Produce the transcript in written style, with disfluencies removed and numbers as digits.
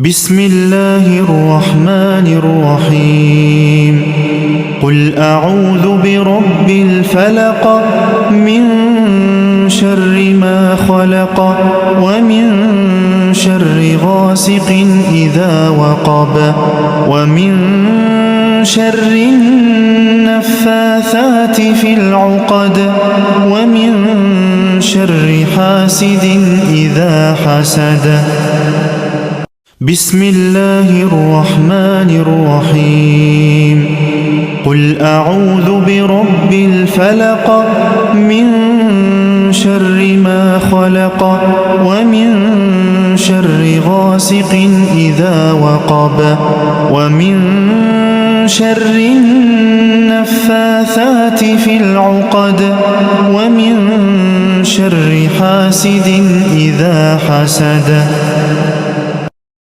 بسم الله الرحمن الرحيم. قل أعوذ برب الفلق من شر ما خلق ومن شر غاسق إذا وقب ومن شر النفاثات في العقد ومن شر حاسد إذا حسد. بسم الله الرحمن الرحيم. قل أعوذ برب الفلق من شر ما خلق ومن شر غاسق إذا وقب ومن شر النفاثات في العقد ومن شر حاسد إذا حسد.